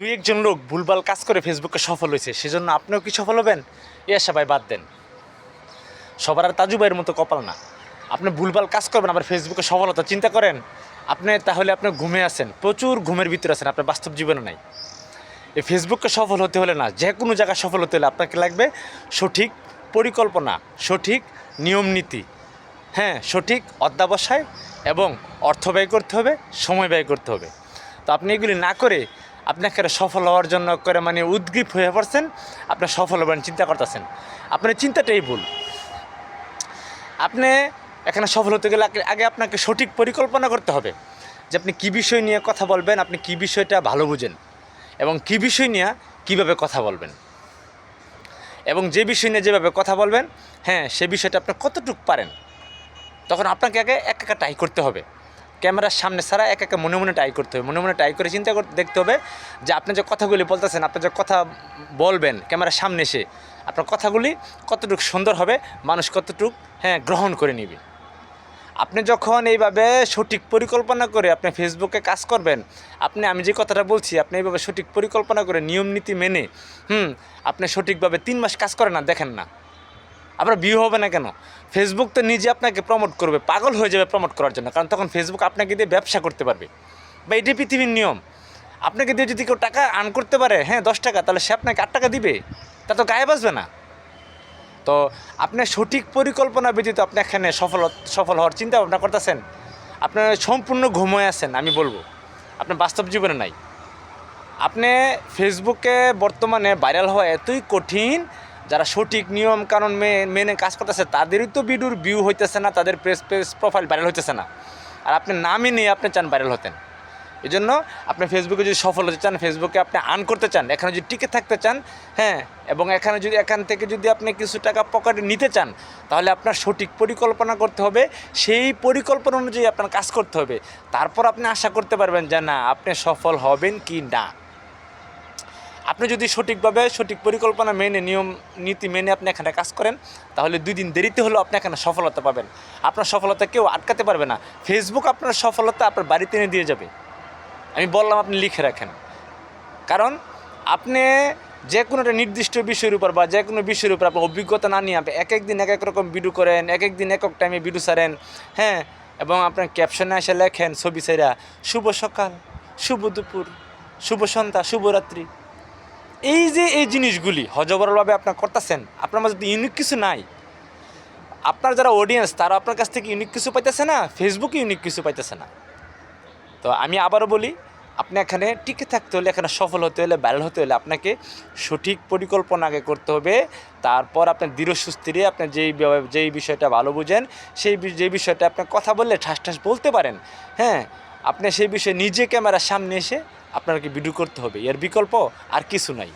দুই একজন লোক ভুলভাল কাজ করে ফেসবুকে সফল হয়েছে, সেজন্য আপনিও কি সফল হবেন? এ আশা ভাই বাদ দেন। সবার আর তাজু ভাইয়ের মতো কপাল না। আপনি ভুলভাল কাজ করবেন আবার ফেসবুকে সফলতা চিন্তা করেন, তাহলে আপনি ঘুমে আছেন, প্রচুর ঘুমের ভিতরে আছেন, আপনার বাস্তব জীবনে নাই। এই ফেসবুকে সফল হতে হলে না, যে কোনো জায়গায় সফল হতে হলে আপনাকে লাগবে সঠিক পরিকল্পনা, সঠিক নিয়ম নীতি, হ্যাঁ, সঠিক অধ্যাবসায় এবং অর্থ ব্যয় করতে হবে, সময় ব্যয় করতে হবে। তো আপনি এগুলি না করে আপনাকে সফল হওয়ার জন্য করে উদ্গ্রীব হয়ে পড়ছেন, আপনি সফল হবেন চিন্তা করতেছেন। আপনার চিন্তাটাই ভুল। আপনি এখানে সফল হতে গেলে আগে আপনাকে সঠিক পরিকল্পনা করতে হবে যে আপনি কী বিষয় নিয়ে কথা বলবেন, আপনি কী বিষয়টা ভালো বুঝেন এবং কী বিষয় নিয়ে কীভাবে কথা বলবেন, এবং যে বিষয় নিয়ে যেভাবে কথা বলবেন, হ্যাঁ, সে বিষয়টা আপনি কতটুকু পারেন। তখন আপনাকে আগে এক একা ট্রাই করতে হবে, ক্যামেরার সামনে ছাড়া এক একা মনে মনে ট্রাই করতে হবে। মনে মনে ট্রাই করে চিন্তা করে দেখতে হবে যে আপনি যে কথাগুলি বলতেছেন, আপনি যে কথা বলবেন ক্যামেরার সামনে এসে, আপনার কথাগুলি কতটুকু সুন্দর হবে, মানুষ কতটুকু গ্রহণ করে নেবে। আপনি যখন এইভাবে সঠিক পরিকল্পনা করে আপনি ফেসবুকে কাজ করবেন, আমি যে কথাটা বলছি, আপনি এইভাবে সঠিক পরিকল্পনা করে নিয়ম নীতি মেনে আপনি সঠিকভাবে 3 মাস কাজ করেন না, দেখেন না আপনার ভিউ হবে না কেন? ফেসবুক তো নিজে আপনাকে প্রমোট করবে, পাগল হয়ে যাবে প্রমোট করার জন্য, কারণ তখন ফেসবুক আপনাকে দিয়ে ব্যবসা করতে পারবে। বা এটি পৃথিবীর নিয়ম। আপনাকে দিয়ে যদি কেউ টাকা আর্ন করতে পারে, 10 টাকা, তাহলে সে আপনাকে 8 টাকা দিবে, তা তো গায়ে বাসবে না। তো আপনার সঠিক পরিকল্পনা ব্যতীত আপনি এখানে সফল হওয়ার চিন্তা ভাবনা করতেছেন, আপনার সম্পূর্ণ ঘুমোয় আছেন। আমি বলবো আপনার বাস্তব জীবনে নাই। আপনি ফেসবুকে বর্তমানে ভাইরাল হওয়া এতই কঠিন, যারা সঠিক নিয়ম কানুন মেনে কাজ করতেছে তাদেরই তো ভিডিওর ভিউ হইতেছে না, তাদের পেজ প্রোফাইল ভাইরাল হইতেছে না। আর আপনি নামই নিয়ে আপনি চান ভাইরাল হতেন। এই জন্য আপনি ফেসবুকে যদি সফল হতে চান, ফেসবুকে আপনি আর্ন করতে চান, এখানে যদি টিকে থাকতে চান, এবং এখান থেকে যদি আপনি কিছু টাকা পকেটে নিতে চান, তাহলে আপনার সঠিক পরিকল্পনা করতে হবে, সেই পরিকল্পনা অনুযায়ী আপনার কাজ করতে হবে। তারপর আপনি আশা করতে পারবেন যে না, আপনি সফল হবেন কি না। আপনি যদি সঠিকভাবে সঠিক পরিকল্পনা মেনে নিয়ম নীতি মেনে আপনি এখানে কাজ করেন, তাহলে 2 দিন দেরিতে হলেও আপনি এখানে সফলতা পাবেন। আপনার সফলতা কেউ আটকাতে পারবে না। ফেসবুক আপনার সফলতা আপনার বাড়িতে এনে দিয়ে যাবে। আমি বললাম, আপনি লিখে রাখেন। কারণ আপনি যে কোনো একটা নির্দিষ্ট বিষয়ের উপর বা যে কোনো বিষয়ের উপর আপনার অভিজ্ঞতা না নিয়ে আপনি এক দিন এক রকম ভিডিও করেন, এক দিন এক টাইমে ভিডিও ছাড়েন, এবং আপনার ক্যাপশনে এসে লেখেন ছবি ছাইরা, শুভ সকাল, শুভ দুপুর, শুভ সন্ধ্যা, শুভরাত্রি। এই জিনিসগুলি হজবরলভাবে আপনার করতেছেন, আপনার মাঝে ইউনিক কিছু নাই। আপনার যারা অডিয়েন্স, তারা আপনার কাছ থেকে ইউনিক কিছু পাইতেছে না, ফেসবুকে ইউনিক কিছু পাইতেছে না। তো আমি আবারও বলি, আপনি এখানে টিকে থাকতে হলে, এখানে সফল হতে হলে, ভাইরাল হতে হলে আপনাকে সঠিক পরিকল্পনা আগে করতে হবে। তারপর আপনার দৃঢ় সুস্থিরে আপনি যেই বিষয়টা ভালো বুঝেন, যে বিষয়টা আপনার কথা বললে ঠাস ঠাস বলতে পারেন, আপনি সেই বিষয়ে নিজে ক্যামেরার সামনে এসে আপনাকে ভিডিও করতে হবে। এর বিকল্প আর কিছু নাই।